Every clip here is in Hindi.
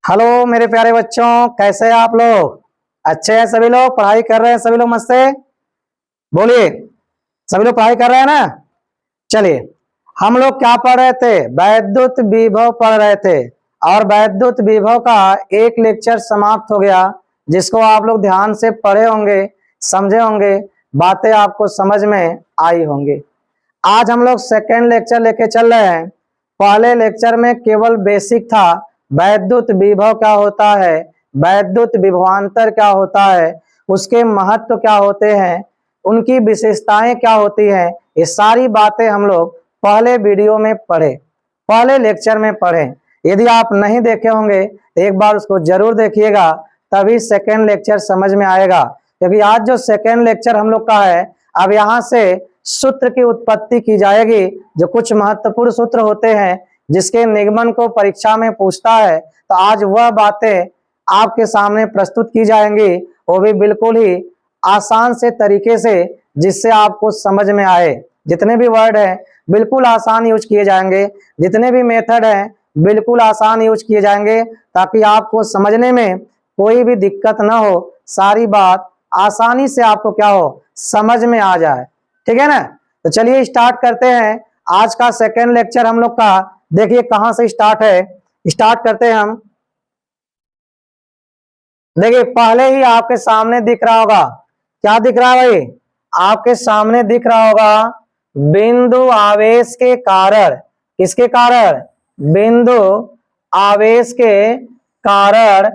हेलो मेरे प्यारे बच्चों, कैसे हैं आप लोग? अच्छे हैं सभी लोग? पढ़ाई कर रहे हैं सभी लोग? मस्त है? बोलिए, सभी लोग पढ़ाई कर रहे हैं ना? चलिए, हम लोग क्या पढ़ रहे थे? वैद्युत विभव पढ़ रहे थे। और वैद्युत विभव का एक लेक्चर समाप्त हो गया, जिसको आप लोग ध्यान से पढ़े होंगे, समझे होंगे, बातें आपको समझ में आई होंगी। आज हम लोग सेकेंड लेक्चर लेके चल रहे हैं। पहले लेक्चर में केवल बेसिक था, वैद्युत विभव क्या होता है, वैद्युत विभवांतर क्या होता है, उसके महत्व क्या होते हैं, उनकी विशेषताएं क्या होती हैं, ये सारी बातें हम लोग पहले वीडियो में पढ़े, पहले लेक्चर में पढ़े। यदि आप नहीं देखे होंगे तो एक बार उसको जरूर देखिएगा, तभी सेकेंड लेक्चर समझ में आएगा। क्योंकि आज जो सेकेंड लेक्चर हम लोग का है, अब यहाँ से सूत्र की उत्पत्ति की जाएगी। जो कुछ महत्वपूर्ण सूत्र होते हैं जिसके निगमन को परीक्षा में पूछता है, तो आज वह बातें आपके सामने प्रस्तुत की जाएंगी, वो भी बिल्कुल ही आसान से तरीके से, जिससे आपको समझ में आए। जितने भी वर्ड हैं बिल्कुल आसान यूज किए जाएंगे, जितने भी मेथड हैं बिल्कुल आसान यूज किए जाएंगे, ताकि आपको समझने में कोई भी दिक्कत ना हो, सारी बात आसानी से आपको क्या हो, समझ में आ जाए। ठीक है ना? तो चलिए स्टार्ट करते हैं आज का सेकेंड लेक्चर हम लोग का। देखिए कहां से स्टार्ट है, स्टार्ट करते हैं हम। देखिए पहले ही आपके सामने दिख रहा होगा, क्या दिख रहा है भाई? आपके सामने दिख रहा होगा बिंदु आवेश के कारण। किसके कारण? बिंदु आवेश के कारण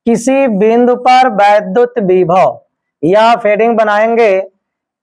किसी बिंदु पर वैद्युत विभव, या हेडिंग बनाएंगे,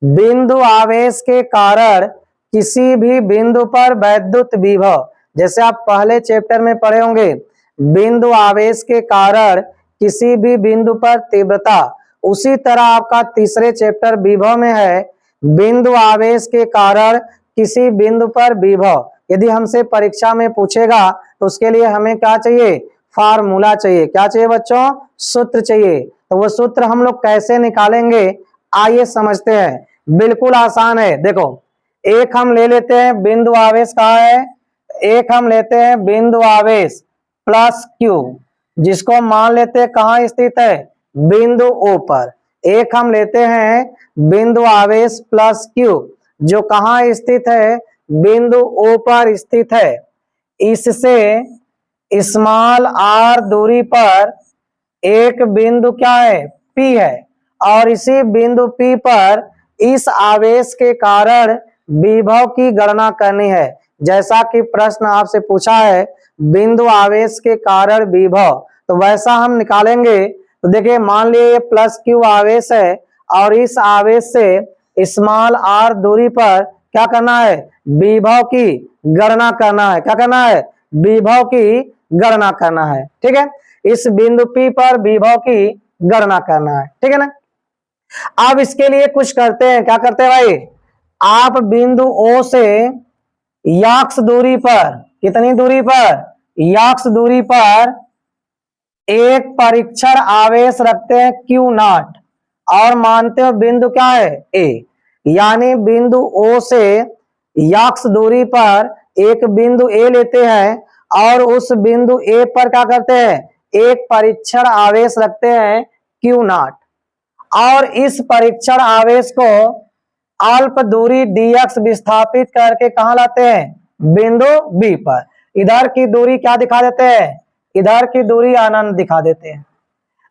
बिंदु आवेश के कारण किसी भी बिंदु पर वैद्युत विभव। जैसे आप पहले चैप्टर में पढ़े होंगे, बिंदु आवेश के कारण किसी भी बिंदु पर तीव्रता, उसी तरह आपका तीसरे चैप्टर विभव में है, बिंदु आवेश के कारण किसी बिंदु पर विभव। यदि हमसे परीक्षा में पूछेगा तो उसके लिए हमें क्या चाहिए? फार्मूला चाहिए। क्या चाहिए बच्चों? सूत्र चाहिए। तो वो सूत्र हम लोग कैसे निकालेंगे, आइए समझते हैं। बिल्कुल आसान है। देखो, एक हम ले लेते हैं बिंदु आवेश, कहाँ है? एक हम लेते हैं बिंदु आवेश प्लस क्यू, जिसको मान लेते हैं कहाँ स्थित है? बिंदु ओ पर। एक हम लेते हैं बिंदु आवेश प्लस क्यू, जो कहाँ स्थित है? बिंदु ओ पर स्थित है। इससे स्मॉल आर दूरी पर एक बिंदु क्या है? पी है। और इसी बिंदु पी पर इस आवेश के कारण विभव की गणना करनी है। जैसा कि प्रश्न आपसे पूछा है, बिंदु आवेश के कारण विभव, तो वैसा हम निकालेंगे। तो देखिए, मान लिए ये प्लस क्यू आवेश है और इस आवेश से स्मॉल आर दूरी पर क्या करना है? विभव की गणना करना है। क्या करना है? विभव की गणना करना है। ठीक है, इस बिंदु P पर विभव की गणना करना है। ठीक है ना? अब इसके लिए कुछ करते हैं। क्या करते हैं भाई? आप बिंदु O से याक्स दूरी पर, कितनी दूरी पर? याक्स दूरी पर एक परीक्षण आवेश रखते हैं Q0, और मानते हो बिंदु क्या है? A। यानी बिंदु O से याक्स दूरी पर एक बिंदु A लेते हैं और उस बिंदु A पर क्या करते हैं? एक परीक्षण आवेश रखते हैं Q0, और इस परीक्षण आवेश को अल्प दूरी dx विस्थापित करके कहां लाते हैं? बिंदु B पर। इधर की दूरी क्या दिखा देते हैं? इधर की दूरी अनंत दिखा देते हैं।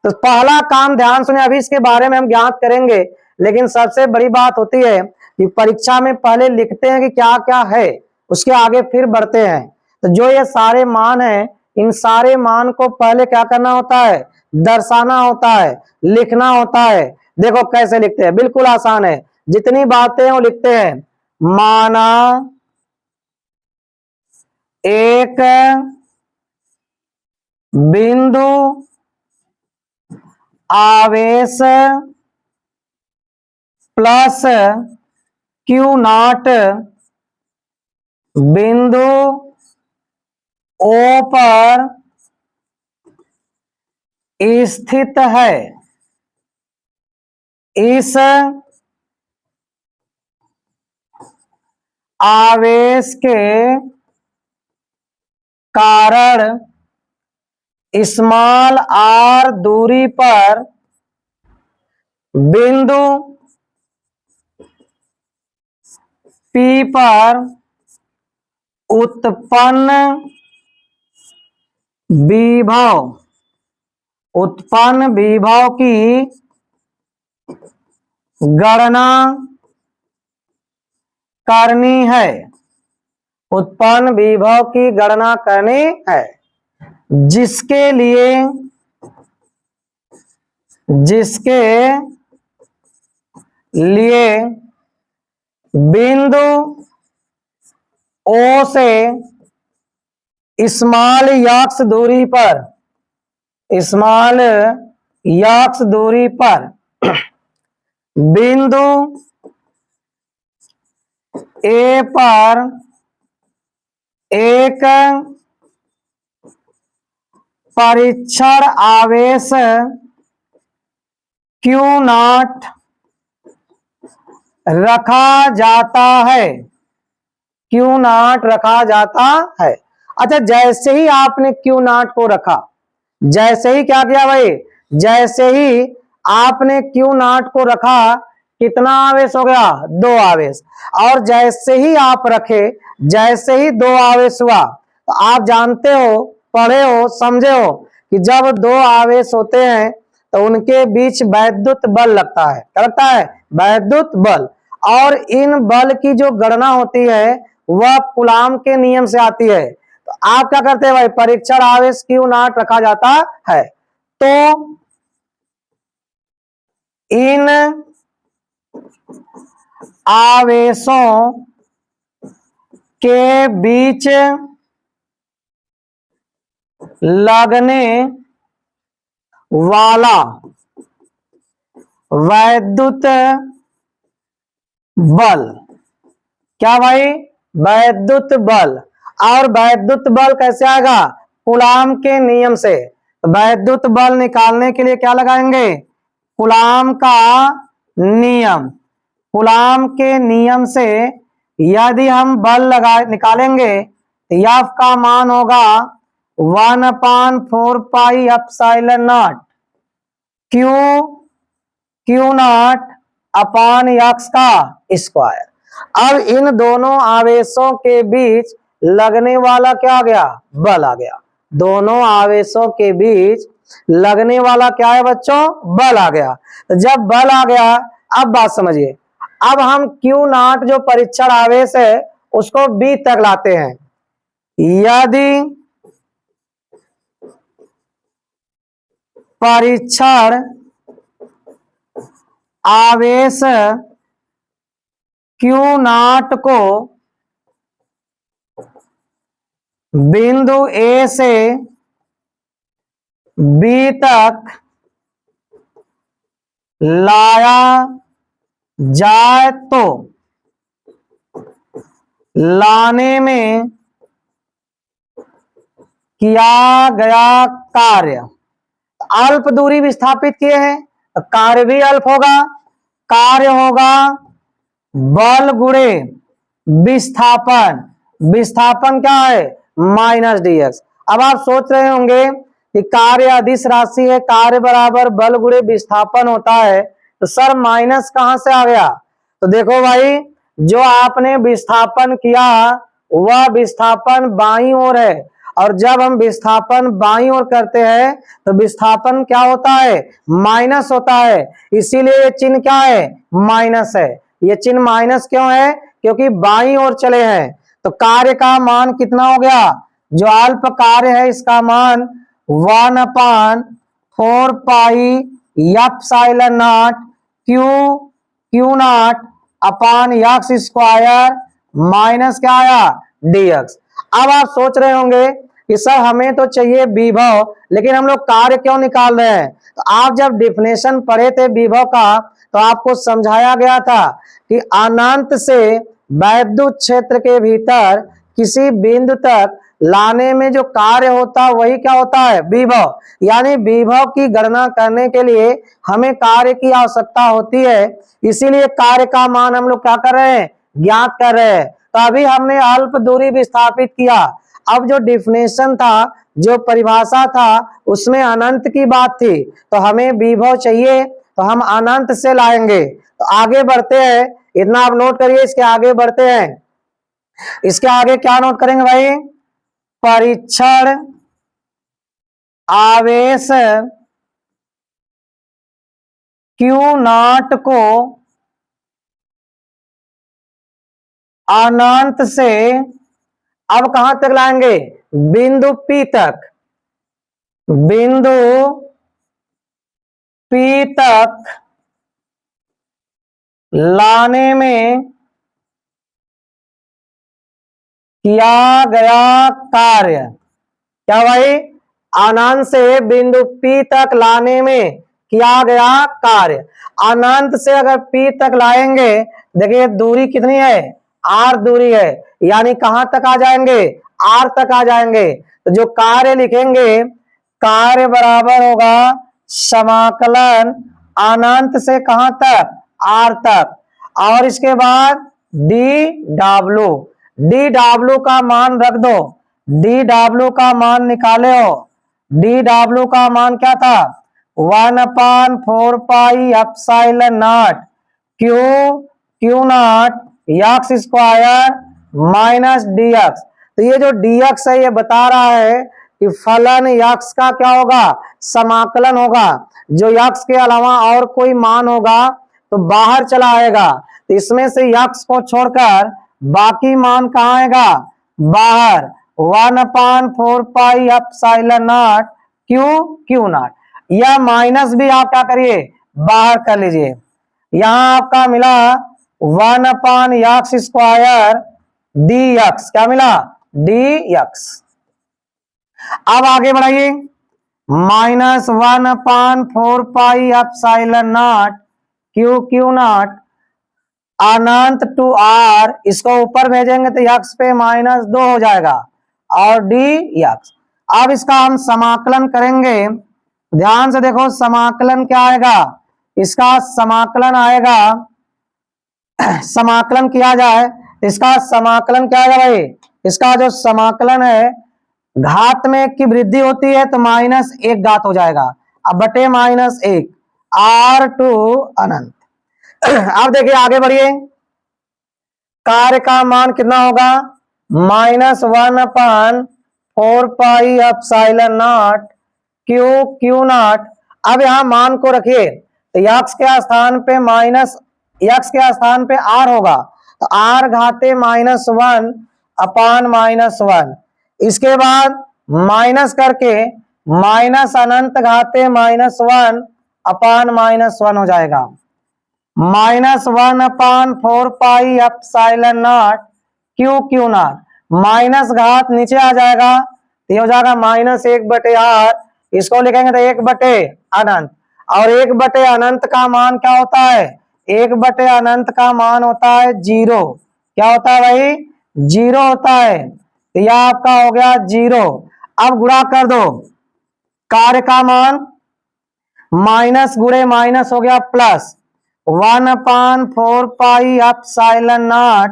तो पहला काम ध्यान सुने, अभी इसके बारे में हम ज्ञात करेंगे, लेकिन सबसे बड़ी बात होती है कि परीक्षा में पहले लिखते हैं कि क्या क्या है, उसके आगे फिर बढ़ते हैं। तो जो ये सारे मान हैं, इन सारे मान को पहले क्या करना होता है? दर्शाना होता है, लिखना होता है। देखो कैसे लिखते हैं, बिल्कुल आसान है। जितनी बातें हैं वो लिखते हैं। माना एक बिंदु आवेश प्लस Q0 बिंदु O पर स्थित है। इस आवेश के कारण स्मॉल आर दूरी पर बिंदु P पर उत्पन्न विभव की गणना करनी है। उत्पन्न विभव की गणना करनी है, जिसके लिए बिंदु O से स्मॉल यक्स दूरी पर बिंदु A पर एक परीक्षण आवेश Q0 रखा जाता है। अच्छा, जैसे ही आपने Q0 को रखा, जैसे ही क्या किया भाई, जैसे ही आपने Q0 को रखा, कितना आवेश हो गया? 2 आवेश। और जैसे ही आप रखे, जैसे ही 2 आवेश हुआ, तो आप जानते हो, पढ़े हो, समझे हो कि जब 2 आवेश होते हैं तो उनके बीच वैद्युत बल लगता है। क्या लगता है? वैद्युत बल। और इन बल की जो गणना होती है वह कूलाम के नियम से आती है। तो आप क्या करते हैं भाई, परीक्षण आवेश Q0 रखा जाता है। तो इन आवेशों के बीच लगने वाला वैद्युत बल, क्या भाई? वैद्युत बल। और वैद्युत बल कैसे आएगा? कूलाम के नियम से। तो वैद्युत बल निकालने के लिए क्या लगाएंगे? कूलाम का नियम। कूलाम के नियम से यदि हम बल निकालेंगे तो F का मान होगा 1/4 pi epsilon not Q0 upon x का स्क्वायर। अब इन दोनों आवेशों के बीच लगने वाला क्या आ गया? बल आ गया। दोनों आवेशों के बीच लगने वाला क्या है बच्चों? बल आ गया। तो जब बल आ गया, अब बात समझिए, अब हम Q0 जो परीक्षण आवेश है उसको B तक लाते हैं। यदि परीक्षण आवेश Q0 को बिंदु A से B तक लाया जाए तो लाने में किया गया कार्य, अल्प दूरी विस्थापित किए हैं, कार्य भी अल्प होगा। कार्य होगा बल गुणे विस्थापन। विस्थापन क्या है? -dx। अब आप सोच रहे होंगे कि कार्य अदिश राशि है, कार्य बराबर बल गुणे विस्थापन होता है, तो सर माइनस कहां से आ गया? तो देखो भाई, जो आपने विस्थापन किया वह विस्थापन बाईं ओर है, और जब हम विस्थापन बाईं ओर करते हैं तो विस्थापन क्या होता है? माइनस होता है। इसीलिए ये चिन्ह क्या है? माइनस है। ये चिन्ह माइनस क्यों है? क्योंकि बाईं ओर चले हैं। तो कार्य का मान कितना हो गया? जो अल्प कार्य है इसका मान 1/4 pi epsilon not Q0 upon x square minus क्या आया? dx। अब आप सोच रहे होंगे कि सर हमें तो चाहिए विभव, लेकिन हम लोग कार्य क्यों निकाल रहे हैं? तो आप जब डिफिनेशन पढ़े थे विभव का तो आपको समझाया गया था कि अनंत से वैद्युत क्षेत्र के भीतर किसी बिंदु तक लाने में जो कार्य होता है वही क्या होता है? विभव। यानी विभव की गणना करने के लिए हमें कार्य की आवश्यकता होती है, इसीलिए कार्य का मान हम लोग क्या कर रहे हैं? ज्ञात कर रहे हैं। तो अभी हमने अल्प दूरी विस्थापित किया। अब जो डिफिनेशन था जो परिभाषा था उसमें अनंत की बात थी, तो हमें विभव चाहिए तो हम अनंत से लाएंगे। तो आगे बढ़ते हैं, इतना आप नोट करिए। इसके आगे बढ़ते हैं, इसके आगे क्या नोट करेंगे भाई? परीक्षण आवेश Q0 को अनंत से अब कहां तक लाएंगे? बिंदु P तक। बिंदु P तक लाने में किया गया कार्य क्या भाई? अनंत से बिंदु P तक लाने में किया गया कार्य। अनंत से अगर P तक लाएंगे, देखिए दूरी कितनी है? R दूरी है, यानी कहां तक आ जाएंगे? R तक आ जाएंगे। तो जो कार्य लिखेंगे, कार्य बराबर होगा समाकलन अनंत से कहां तक? R तक। और इसके बाद डी डब्ल्यू का मान रख दो। डी डब्ल्यू का मान निकाले हो। डी डब्ल्यू का मान क्या था? 1/4 pi epsilon naught q not x square minus D x. तो ये जो डी एक्स है ये बता रहा है कि फलन एक्स का क्या होगा? समाकलन होगा। जो एक्स के अलावा और कोई मान होगा तो बाहर चला आएगा। तो इसमें से एक्स को छोड़कर बाकी मान कहाँ आएगा? बाहर। 1/4 pi epsilon naught q not. यह माइनस भी आप क्या करिए? बाहर कर लीजिए। यहां आपका मिला 1/x स्क्वायर डी एक्स। क्या मिला? D x. अब आगे बढ़ाइए। -1/4 pi epsilon naught q naught अनंत टू आर, इसको ऊपर भेजेंगे तो एक्स पे -2 हो जाएगा और डी एक्स। अब इसका हम समाकलन करेंगे। ध्यान से देखो समाकलन क्या आएगा? इसका समाकलन आएगा, समाकलन किया जाए, इसका समाकलन क्या आएगा भाई? इसका जो समाकलन है, घात में की वृद्धि होती है तो -1 घात हो जाएगा, अब बटे -1 R टू अनंत। अब देखिए आगे बढ़िए। कार्य का मान कितना होगा? -1/4 pi epsilon naught q not. अब यहां मान को रखिए तो एक्स के स्थान पे एक्स के स्थान पे R होगा, तो R घाते -1 अपान -1। इसके बाद माइनस करके माइनस अनंत घाते -1 अपान -1 हो जाएगा। -1/4 pi epsilon naught q not. Minus घात नीचे आ जाएगा तो ये हो जाएगा -1/R। इसको लिखेंगे तो 1 अनंत। और 1 अनंत का मान क्या होता है? 1 अनंत का मान होता है 0। क्या होता है भाई? 0 होता है। तो यह आपका हो गया 0। अब गुणा कर दो। कार्य का मान माइनस गुणे माइनस हो गया plus 1/4 pi epsilon naught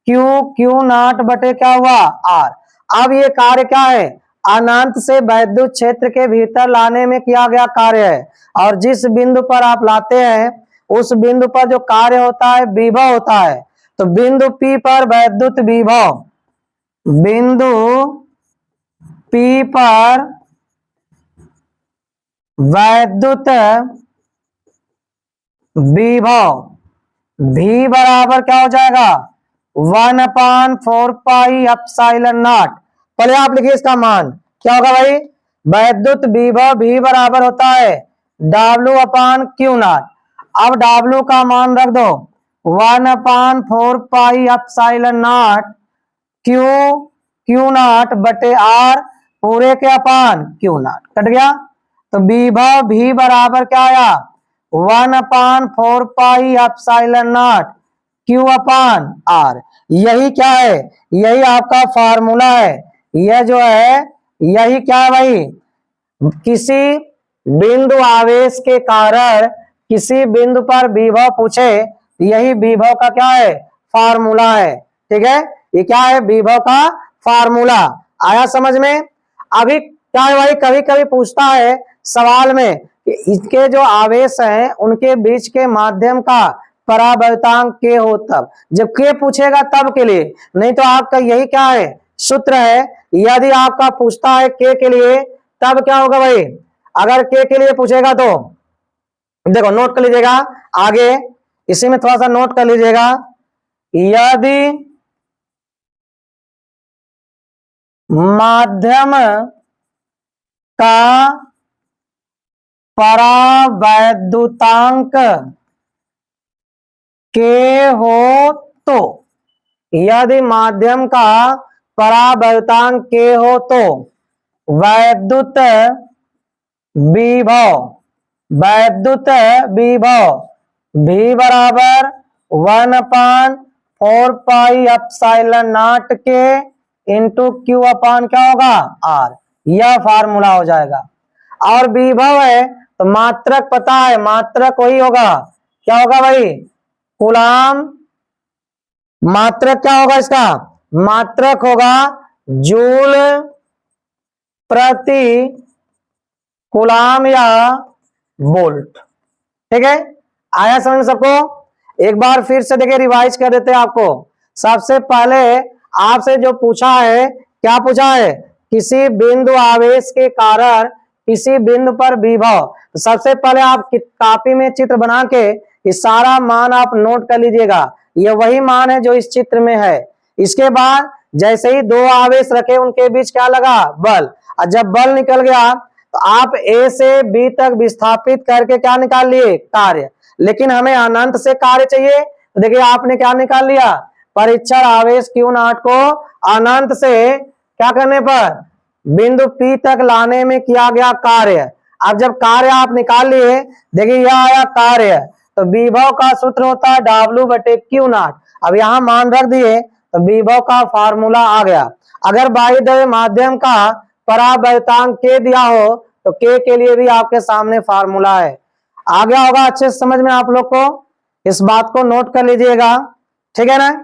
q not बटे क्या हुआ? R। अब ये कार्य क्या है? अनंत से वैद्युत क्षेत्र के भीतर लाने में किया गया कार्य है। और जिस बिंदु पर आप लाते हैं उस बिंदु पर जो कार्य होता है विभव होता है। तो बिंदु P पर वैद्युत विभव, बिंदु P पर वैद्युत विभव V बराबर क्या हो जाएगा? 1/4 पाई एप्सिलॉन नॉट। पहले आप लिखिए इसका मान क्या होगा भाई? वैद्युत विभव V बराबर होता है W/Q0। अब W का मान रख दो 1/4 पाई एप्सिलॉन नॉट क्यू बटे R पूरे के अपान Q0। कट गया। तो विभव V बराबर क्या आया? 1/4 पाई एप्सिलॉन नॉट Q/R। यही क्या है? यही आपका फार्मूला है। यह जो है यही क्या है भाई? किसी बिंदु आवेश के कारण किसी बिंदु पर विभव पूछे, यही विभव का क्या है? फार्मूला है। ठीक है, ये क्या है? विभव का फार्मूला। आया समझ में? अभी क्या है भाई, कभी कभी पूछता है सवाल में कि इसके जो आवेश हैं उनके बीच के माध्यम का परावर्तांक के हो तब, जब के पूछेगा तब के लिए, नहीं तो आपका यही क्या है सूत्र है। यदि आपका पूछता है के लिए तब क्या होगा भाई, अगर के लिए पूछेगा तो देखो नोट कर लीजिएगा, आगे इसी में थोड़ा सा नोट कर लीजिएगा, यदि माध्यम का परावैद्युतांक के हो तो, यदि माध्यम का परावैद्युतांक के हो तो वैद्युत विभव V बराबर 1/4πε0 के इंटू क्यू अपान क्या होगा R, यह फार्मूला हो जाएगा। और विभव है तो मात्रक पता है, मात्रक वही होगा, क्या होगा भाई कूलाम, मात्रक क्या होगा इसका, मात्रक होगा जूल प्रति कूलाम या वोल्ट। ठीक है, आया समझ में सबको। एक बार फिर से देखिए रिवाइज कर देते हैं आपको। सबसे पहले आपसे जो पूछा है, क्या पूछा है, किसी बिंदु आवेश के कारण किसी बिंदु पर विभव, तो सबसे पहले आप कॉपी में चित्र बना के ये सारा मान आप नोट कर लीजिएगा, ये वही मान है जो इस चित्र में है। इसके बाद जैसे ही दो आवेश रखे उनके बीच क्या लगा बल, और जब बल निकल गया तो आप ए से बी तक विस्थापित करके क्या निकाल लिए कार्य, लेकिन हमें अनंत से कार्य चाहिए, तो देखिए आपने क्या निकाल लिया, परीक्षण आवेश Q0 को अनंत से क्या करने पर बिंदु P तक लाने में किया गया कार्य। अब जब कार्य आप निकाल लिए, देखिए यह आया कार्य, तो विभव का सूत्र होता है W/Q0। अब यहां मान रख दिए तो विभव का फार्मूला आ गया। अगर बाह्य माध्यम का परावर्तांक के दिया हो तो के लिए भी आपके सामने फार्मूला है। आ गया होगा अच्छे समझ में आप लोग को, इस बात को नोट कर लीजिएगा, ठीक है ना।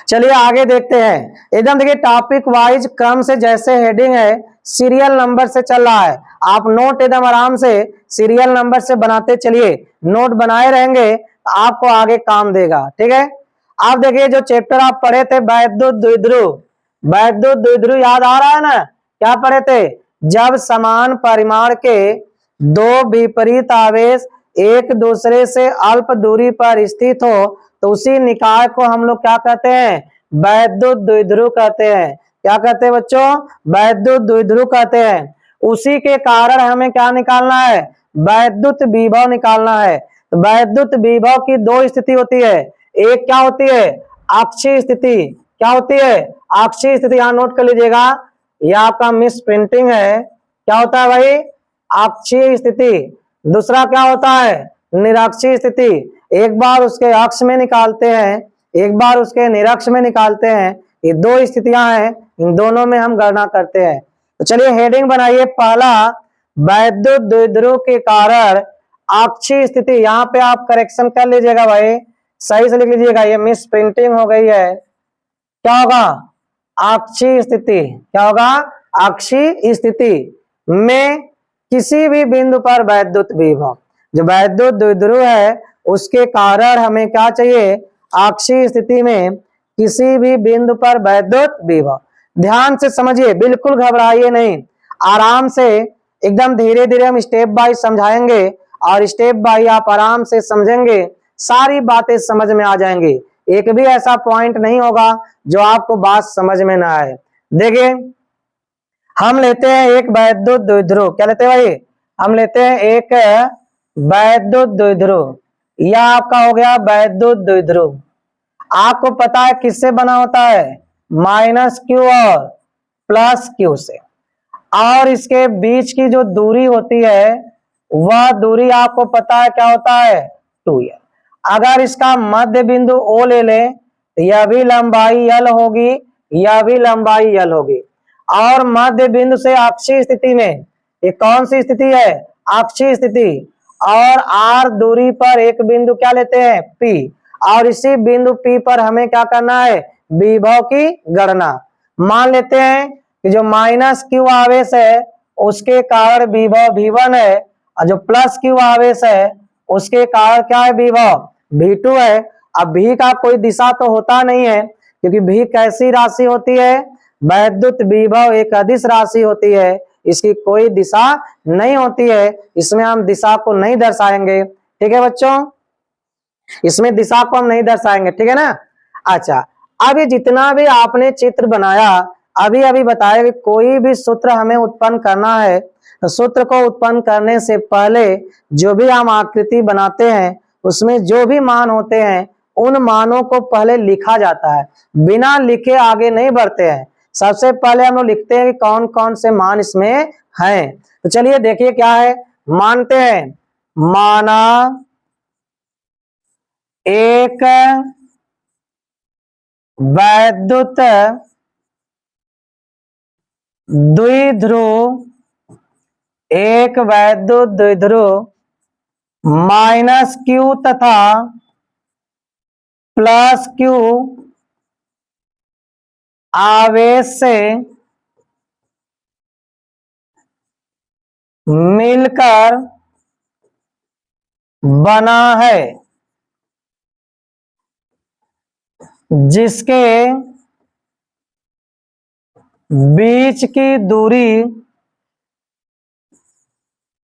चलिए आगे देखते हैं, एकदम देखिए टॉपिक वाइज क्रम से, जैसे हेडिंग है सीरियल नंबर से चल रहा है, आप नोट एकदम आराम से सीरियल नंबर से बनाते चलिए, नोट बनाए रहेंगे तो आपको आगे काम देगा। ठीक है, आप देखिए जो चैप्टर आप पढ़े थे वैद्युत द्विध्रुव, वैद्युत द्विध्रुव याद आ रहा है ना, क्या पढ़े थे, जब समान परिमाण के दो विपरीत आवेश एक दूसरे से अल्प दूरी पर स्थित हो तो उसी निकाय को हम लोग क्या कहते हैं, वैद्युत द्विध्रुव कहते हैं। क्या कहते हैं बच्चों, वैद्युत द्विध्रुव कहते हैं। उसी के कारण हमें क्या निकालना है, वैद्युत विभव निकालना है। तो वैद्युत विभव की दो स्थिति होती है, एक क्या होती है अक्षीय स्थिति, क्या होती है अक्षीय स्थिति, यहां नोट कर लीजिएगा, यह आपका मिस प्रिंटिंग है, क्या होता है भाई अक्षीय स्थिति। दूसरा क्या होता है निरक्षीय स्थिति, एक बार उसके अक्ष में निकालते हैं, एक बार उसके निरक्ष में निकालते हैं, ये दो स्थितियां हैं, इन दोनों में हम गणना करते हैं। तो चलिए हेडिंग बनाइए, पहला वैद्युत द्विध्रुव के कारण अक्षीय स्थिति, यहाँ पे आप करेक्शन कर लीजिएगा भाई, सही से लिख लीजिएगा, ये मिस प्रिंटिंग हो गई है। क्या होगा अक्षीय स्थिति, क्या होगा अक्षीय स्थिति में किसी भी बिंदु पर वैद्युत विभव, जो वैद्युत द्विध्रुव है उसके कारण हमें क्या चाहिए, अक्षीय स्थिति में किसी भी बिंदु पर वैद्युत विभव। ध्यान से समझिए, बिल्कुल घबराइए नहीं, आराम से एकदम धीरे धीरे हम स्टेप बाय समझाएंगे, और स्टेप बाय आप आराम से समझेंगे, सारी बातें समझ में आ जाएंगी, एक भी ऐसा पॉइंट नहीं होगा जो आपको बात समझ में ना आए। देखिए हम लेते हैं एक वैद्युत द्विध्रुव, क्या लेते हैं भाई, हम लेते हैं एक वैद्युत द्विध्रुव, यह आपका हो गया वैद्युत द्विध्रुव। आपको पता है किससे बना होता है, -q और +q से, और इसके बीच की जो दूरी होती है वह दूरी आपको पता है क्या होता है 2l। अगर इसका मध्य बिंदु O ले लें, यह भी लंबाई l होगी, यह भी लंबाई l होगी, और मध्य बिंदु से अक्षीय स्थिति में, ये कौन सी स्थिति है अक्षीय स्थिति, और r दूरी पर एक बिंदु क्या लेते हैं P, और इसी बिंदु P पर हमें क्या करना है विभव की गणना। मान लेते हैं कि जो माइनस क्यू आवेश है उसके कारण विभव V1 है, और जो प्लस क्यू आवेश है उसके कारण क्या है, विभव V2 है। अब V का कोई दिशा तो होता नहीं है, क्योंकि V कैसी राशि होती है, वैद्युत विभव एक अदिश राशि होती है, इसकी कोई दिशा नहीं होती है, इसमें हम दिशा को नहीं दर्शाएंगे। ठीक है बच्चों, इसमें दिशा को हम नहीं दर्शाएंगे, ठीक है ना। अच्छा, अब ये जितना भी आपने चित्र बनाया, अभी अभी बताया कि कोई भी सूत्र हमें उत्पन्न करना है, तो सूत्र को उत्पन्न करने से पहले जो भी हम आकृति बनाते हैं उसमें जो भी मान होते हैं उन मानों को पहले लिखा जाता है, बिना लिखे आगे नहीं बढ़ते हैं। सबसे पहले हम लोग लिखते हैं कि कौन कौन से मान इसमें हैं। तो चलिए देखिए क्या है, मानते हैं, माना एक वैद्युत द्विध्रुव, एक वैद्युत द्विध्रुव माइनस क्यू तथा प्लस क्यू आवेश से मिलकर बना है, जिसके बीच की दूरी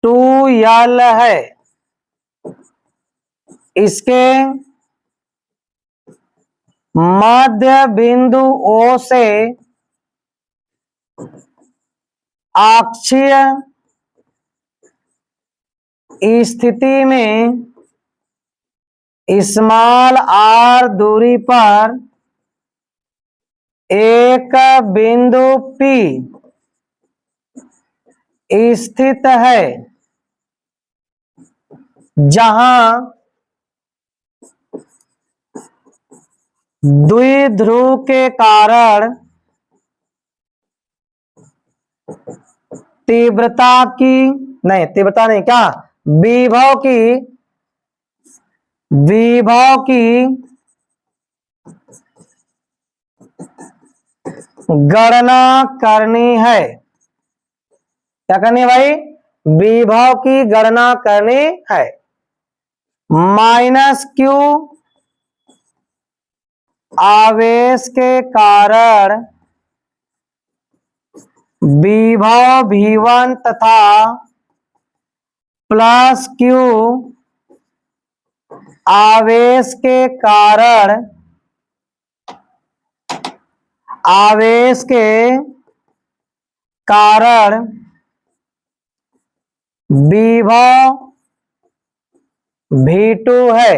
2l है। इसके मध्य बिंदु O से अक्षीय स्थिति में स्मॉल r दूरी पर एक बिंदु P स्थित है, जहां द्विध्रुव के कारण तीव्रता की नहीं, तीव्रता नहीं, क्या विभव की गणना करनी है। क्या करनी है भाई, विभव की गणना करनी है। माइनस क्यू आवेश के कारण विभव V1 तथा प्लस क्यू आवेश के कारण विभव V2 है।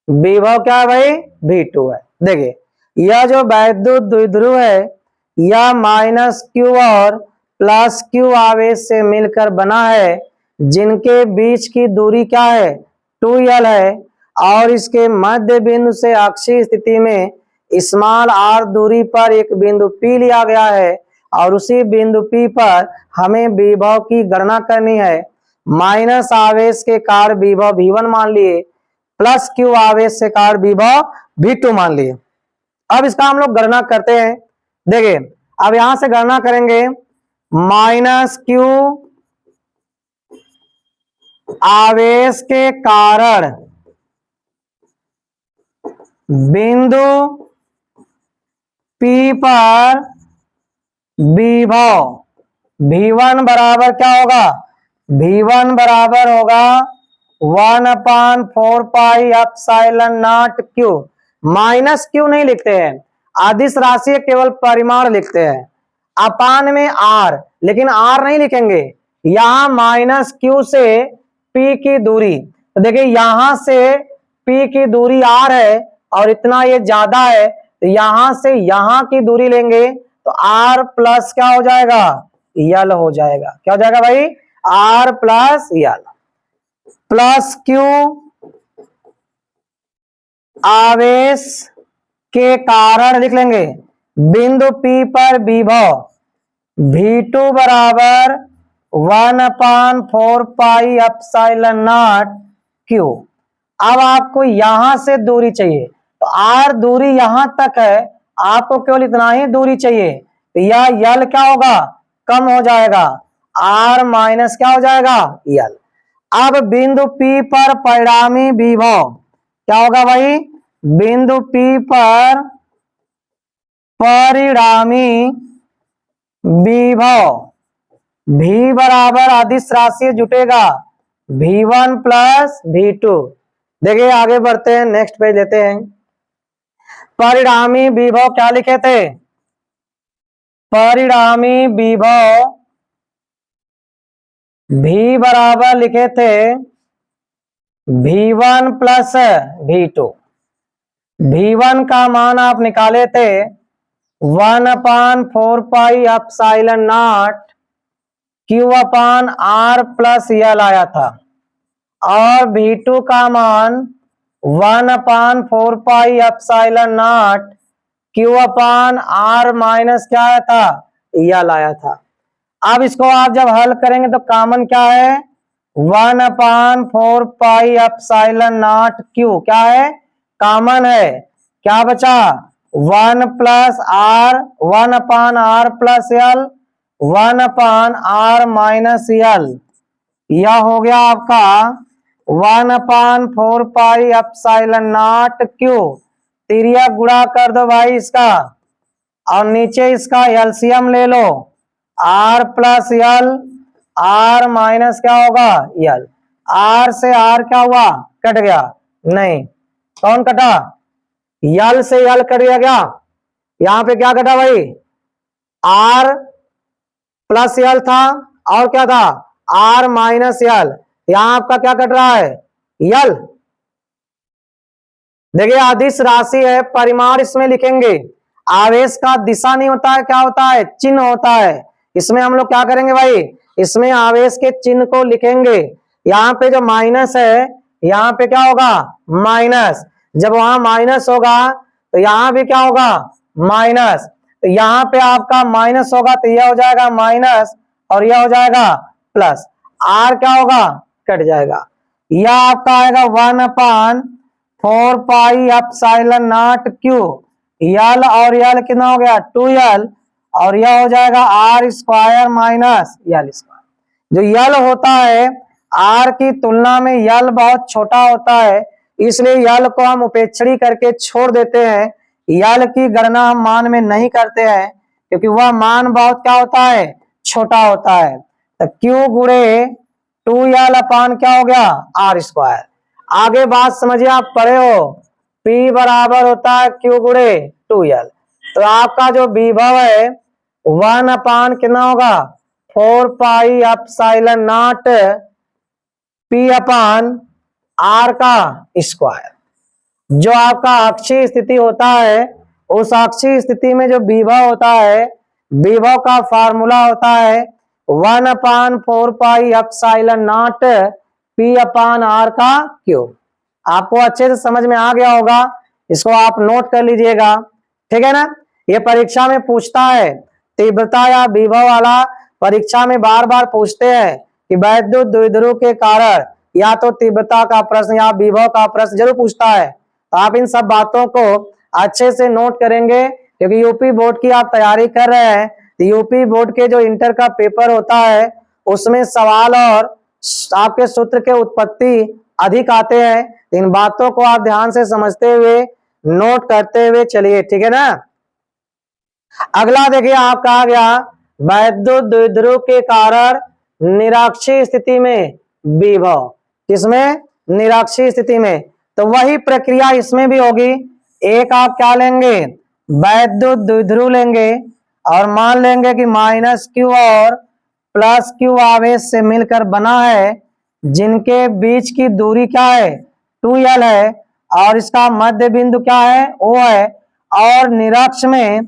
विभव क्या है भाई, V2 है। देखिए, यह जो वैद्युत द्विध्रुव है यह माइनस क्यू और प्लस क्यू आवेश से मिलकर बना है, जिनके बीच की दूरी क्या है, 2l है, और इसके मध्य बिंदु से अक्षीय स्थिति में स्मॉल r दूरी पर एक बिंदु P लिया गया है, और उसी बिंदु P पर हमें विभव की गणना करनी है। माइनस आवेश के कारण विभव V1 मान लिए, प्लस क्यू आवेश से कारण विभव V2 मान लिए। अब इसका हम लोग गणना करते हैं। देखिए, अब यहां से गणना करेंगे, माइनस क्यू आवेश के कारण बिंदु P पर विभव V1 बराबर क्या होगा, V1 बराबर होगा 1/4 pi epsilon naught Q. Minus Q नहीं लिखते हैं, अदिश राशि केवल परिमाण लिखते हैं, अपान में r, लेकिन r नहीं लिखेंगे। यहां माइनस क्यू से P की दूरी, तो देखिए यहां से P की दूरी r है और इतना ये ज्यादा है, तो यहां से यहां की दूरी लेंगे तो r प्लस क्या हो जाएगा, यल हो जाएगा। क्या हो जाएगा भाई, r प्लस यल। प्लस क्यू आवेश के कारण लिख लेंगे बिंदु P पर विभव V2 बराबर 1/4 पाई एप्सिलॉन नॉट क्यू। अब आपको यहां से दूरी चाहिए, तो r दूरी यहां तक है, आपको केवल इतना ही दूरी चाहिए, तो यह यल क्या होगा, कम हो जाएगा, आर माइनस क्या हो जाएगा, यल। अब बिंदु P पर परिणामी विभव क्या होगा भाई, बिंदु P पर परिणामी विभव V बराबर अदिश राशि जुटेगा V1 प्लस V2। देखिए आगे बढ़ते हैं, नेक्स्ट पेज लेते हैं। परिणामी विभव क्या लिखे थे, परिणामी विभव V बराबर लिखे थे V1 प्लस V2। V1 का मान आप निकाले थे 1/4 pi epsilon not Q upon R plus यल आया था, और V2 का मान 1/4 pi epsilon not Q upon R minus क्या आया था, यल आया था। अब इसको आप जब हल करेंगे तो कॉमन क्या है, 1/4 पाई एप्सिलॉन नॉट Q क्या है, कॉमन है, क्या बचा 1 plus R, 1/R plus L, 1/R minus L. यह हो गया आपका 1/4 पाई एप्सिलॉन नॉट Q। तिरिया गुणा कर दो भाई इसका, और नीचे इसका एलसीएम ले लो, R प्लस यल, R माइनस क्या होगा, यल। R से R क्या हुआ, कट गया, नहीं, कौन कटा, यल से यल कट गया। यहां पे क्या कटा भाई, R प्लस यल था, और क्या था, R माइनस यल। यहां आपका क्या कट रहा है, यल। देखिए अदिश राशि है, परिमाण इसमें लिखेंगे, आवेश का दिशा नहीं होता है, क्या होता है, चिन्ह होता है। इसमें हम लोग क्या करेंगे भाई, इसमें आवेश के चिन्ह को लिखेंगे। यहाँ पे जो माइनस है, यहाँ पे क्या होगा, माइनस। जब वहां माइनस होगा तो यहाँ भी क्या होगा, माइनस। तो यहाँ पे आपका माइनस होगा तो यह हो जाएगा माइनस, और यह हो जाएगा प्लस। आर क्या होगा, कट जाएगा। यह आपका आएगा 1/4 पाई एप्सिलॉन नॉट Q, यल और यल कितना हो गया, 2L, और यह हो जाएगा R स्क्वायर माइनस यल स्क्वायर। जो यल होता है R की तुलना में यल बहुत छोटा होता है, इसलिए यल को हम उपेक्षणी करके छोड़ देते हैं। यल की गणना हम मान में नहीं करते हैं, क्योंकि वह मान बहुत क्या होता है, छोटा होता है। तो Q गुणे 2L अपान क्या हो गया, R स्क्वायर। आगे बात समझिए, आप पढ़े हो P बराबर होता है Q गुणे 2L। तो आपका जो विभव है 1 अपान कितना होगा, 4 पाई epsilon not P upon R का स्क्वायर। जो आपका अक्षीय स्थिति होता है, उस अक्षीय स्थिति में जो विभव होता है, विभव का फार्मूला होता है 1/4 pi epsilon not P upon R का क्यूब। आपको अच्छे से समझ में आ गया होगा, इसको आप नोट कर लीजिएगा, ठीक है ना। ये परीक्षा में पूछता है, तीव्रता या विभव वाला परीक्षा में बार बार पूछते हैं कि वैद्युत द्विध्रुव के कारण या तो तीव्रता का प्रश्न या विभव का प्रश्न जरूर पूछता है। तो आप इन सब बातों को अच्छे से नोट करेंगे, क्योंकि यूपी बोर्ड की आप तैयारी कर रहे हैं। तो यूपी बोर्ड के जो इंटर का पेपर होता है, उसमें सवाल और आपके सूत्र के उत्पत्ति अधिक आते हैं। इन बातों को आप ध्यान से समझते हुए नोट करते हुए चलिए, ठीक है ना। अगला देखिए आपका आ गया, वैद्युत द्विध्रुव के कारण निरक्षीय स्थिति में विभव। किसमें, निरक्षीय स्थिति में। तो वही प्रक्रिया इसमें भी होगी। एक आप क्या लेंगे, वैद्युत द्विध्रुव लेंगे, और मान लेंगे कि -Q और +Q आवेश से मिलकर बना है, जिनके बीच की दूरी क्या है, 2L है, और इसका मध्य बिंदु क्या है, O है, और निरक्ष में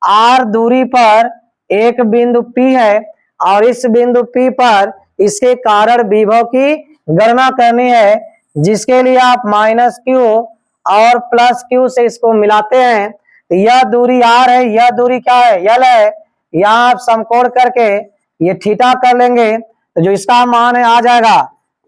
R दूरी पर एक बिंदु P है, और इस बिंदु P पर इसके कारण विभव की गणना करनी है, जिसके लिए आप -Q और +Q से इसको मिलाते हैं। तो यह दूरी R है, यह दूरी क्या है, L है। यहाँ आप समकोण करके ये थीटा कर लेंगे, तो जो इसका मान है आ जाएगा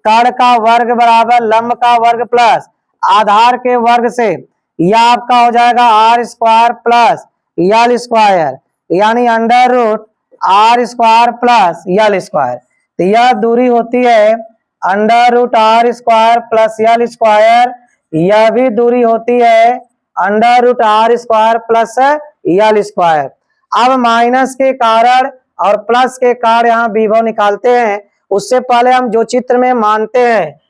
कर्ण का वर्ग बराबर लंब का वर्ग प्लस आधार के वर्ग से, यह आपका हो जाएगा R स्क्वायर प्लस यल स्क्वायर। यानी under root are square plus L square. तो यह दूरी होती है under root are square plus L square, यह भी दूरी होती है under root are square plus L square. अब माइनस के कारण और प्लस के कारण यहाँ विभव निकालते हैं। उससे पहले हम जो चित्र में मानते हैं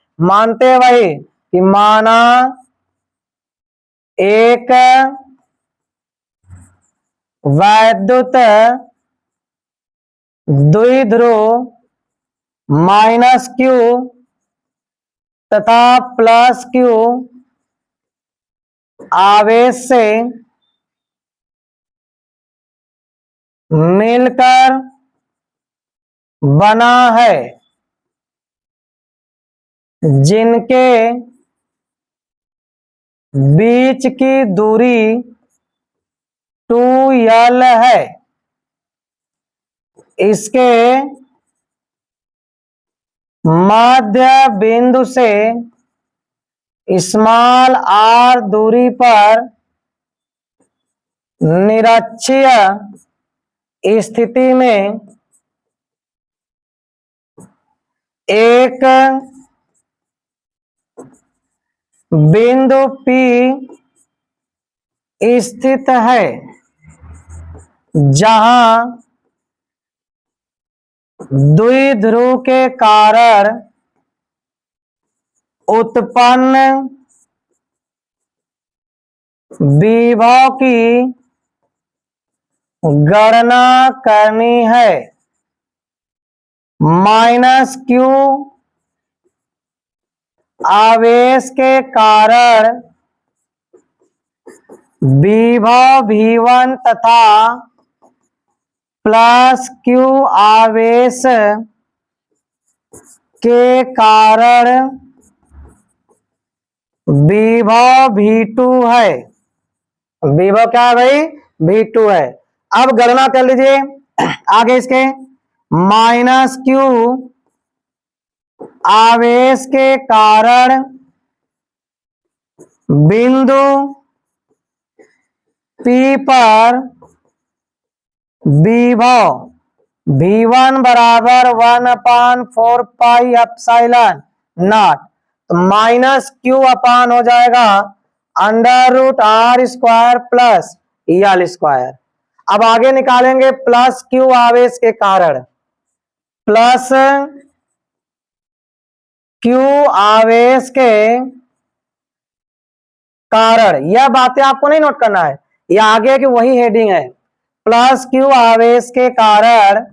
वही कि माना एक वैद्युत द्विध्रुव माइनस क्यू तथा प्लस क्यू आवेश से मिलकर बना है, जिनके बीच की दूरी 2l है। इसके मध्य बिंदु से स्मॉल r दूरी पर निरक्षीय स्थिति में एक बिंदु P स्थित है, जहां द्विध्रुव के कारण उत्पन्न विभव की गणना करनी है। माइनस क्यू आवेश के कारण विभव V1 तथा प्लस क्यू आवेश के कारण विभव V2 है। विभव क्या है भाई? V2 है। अब गणना कर लीजिए आगे इसके। माइनस क्यू आवेश के कारण बिंदु P पर विभव V1 बराबर 1/4 पाई एप्सिलॉन नॉट, तो माइनस क्यू अपान हो जाएगा under root are square plus L square. अब आगे निकालेंगे प्लस क्यू आवेश के कारण। प्लस क्यू आवेश के कारण, यह बातें आपको नहीं नोट करना है, यह आगे की वही हेडिंग है। प्लस क्यू आवेश के कारण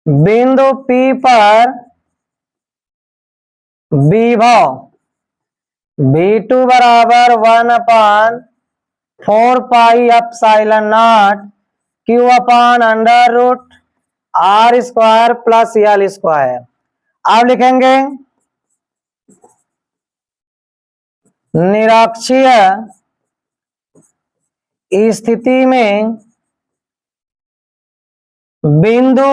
बिंदु P पर विभव V2 बराबर 1/4 pi epsilon naught q upon under root are square plus L square. अब लिखेंगे निरक्षीय स्थिति में बिंदु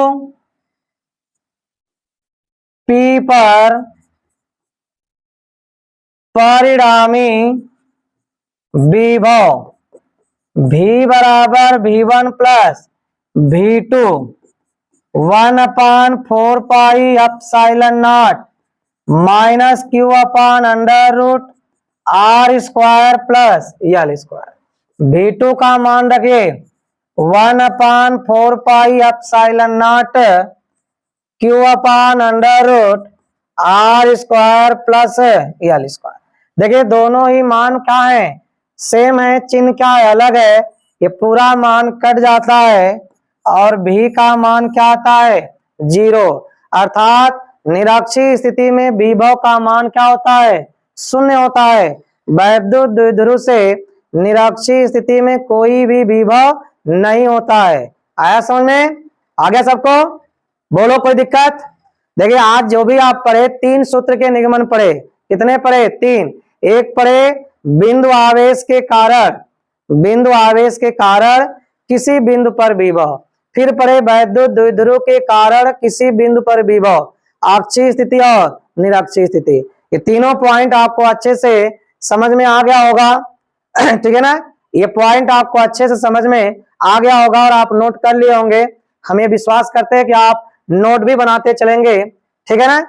P पर परिणामी विभव V बराबर V1 plus V2 1/4 pi epsilon naught minus q upon under root are square plus L square. V2 का मान रखिए 1/4 pi epsilon naught q upon under root are square plus L square. देखिए दोनों ही मान क्या है? सेम है, चिन्ह क्या है? अलग है। ये पूरा मान कट जाता है और भी का मान क्या आता है? 0। अर्थात निरक्षीय स्थिति में विभव का मान क्या होता है? 0 होता है। वैद्युत द्विध्रुव से निरक्षीय स्थिति में कोई भी विभव नहीं होता है। आया समझ में? आ गया सबको? बोलो कोई दिक्कत? देखिए आज जो भी आप पढ़े 3 सूत्र के निगमन पढ़े। कितने पढ़े? 3। एक पढ़े बिंदु आवेश के कारण किसी बिंदु पर विभव, फिर पढ़े वैद्युत द्विध्रुव के कारण किसी बिंदु पर विभव, अक्षीय स्थिति और निरक्षीय स्थिति। ये तीनों पॉइंट आपको अच्छे से समझ में आ गया होगा। ठीक है ना? ये पॉइंट आपको अच्छे से समझ में आ गया होगा और आप नोट कर लिए होंगे। हम ये विश्वास करते हैं कि आप नोट भी बनाते चलेंगे, ठीक है ना,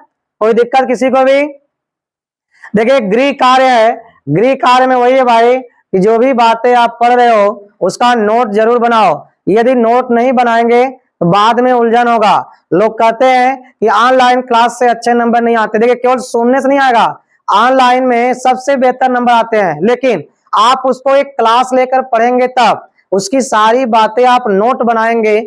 कोई दिक्कत किसी को भी। देखिए गृह कार्य है, गृह कार्य में वही है भाई कि जो भी बातें आप पढ़ रहे हो उसका नोट जरूर बनाओ। यदि नोट नहीं बनाएंगे तो बाद में उलझन होगा। लोग कहते हैं कि ऑनलाइन क्लास से अच्छे नंबर नहीं आते। देखिए केवल सुनने से नहीं आएगा, ऑनलाइन में सबसे बेहतर नंबर आते हैं, लेकिन आप उसको एक क्लास लेकर पढ़ेंगे तब, उसकी सारी बातें आप नोट बनाएंगे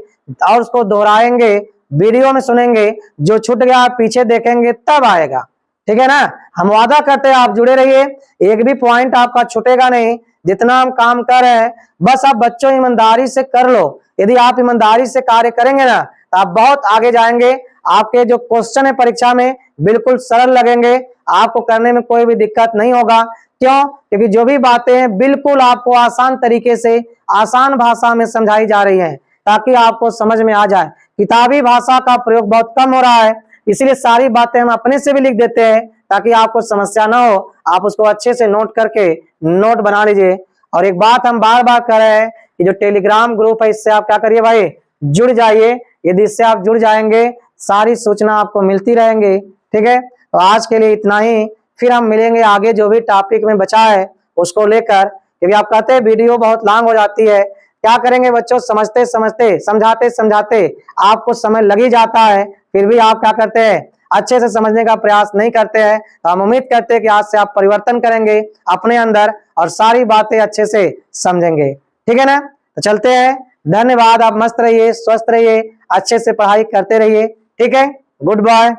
और उसको दोहराएंगे, वीडियो में सुनेंगे, जो छूट गया आप पीछे देखेंगे तब आएगा, ठीक है ना। हम वादा करते हैं आप जुड़े रहिए, एक भी पॉइंट आपका छूटेगा नहीं। जितना हम काम कर रहे हैं बस आप बच्चों ईमानदारी से कर लो। यदि आप ईमानदारी से कार्य करेंगे ना तो आप बहुत आगे जाएंगे। आपके जो क्वेश्चन है परीक्षा में बिल्कुल सरल लगेंगे, आपको करने में कोई भी दिक्कत नहीं होगा। क्यों? क्योंकि जो भी बातें हैं बिल्कुल आपको आसान तरीके से, आसान भाषा में समझाई जा रही है ताकि आपको समझ में आ जाए। किताबी भाषा का प्रयोग बहुत कम हो रहा है, इसीलिए सारी बातें हम अपने से भी लिख देते हैं ताकि आपको समस्या ना हो। आप उसको अच्छे से नोट करके नोट बना लीजिए। और एक बात हम बार बार कर रहे हैं कि जो टेलीग्राम ग्रुप है इससे आप क्या करिए भाई, जुड़ जाइए। यदि इससे आप जुड़ जाएंगे सारी सूचना आपको मिलती रहेंगी, ठीक है। तो आज के लिए इतना ही, फिर हम मिलेंगे आगे जो भी टॉपिक में बचा है उसको लेकर। क्योंकि आप कहते हैं वीडियो बहुत लॉन्ग हो जाती है, क्या करेंगे बच्चों, समझते समझते, समझाते समझाते आपको समय लग ही जाता है, फिर भी आप क्या करते हैं, अच्छे से समझने का प्रयास नहीं करते हैं। तो हम उम्मीद करते हैं कि आज से आप परिवर्तन करेंगे अपने अंदर और सारी बातें अच्छे से समझेंगे, ठीक है ना। तो चलते हैं, धन्यवाद। आप मस्त रहिए, स्वस्थ रहिए, अच्छे से पढ़ाई करते रहिए, ठीक है। Good bye.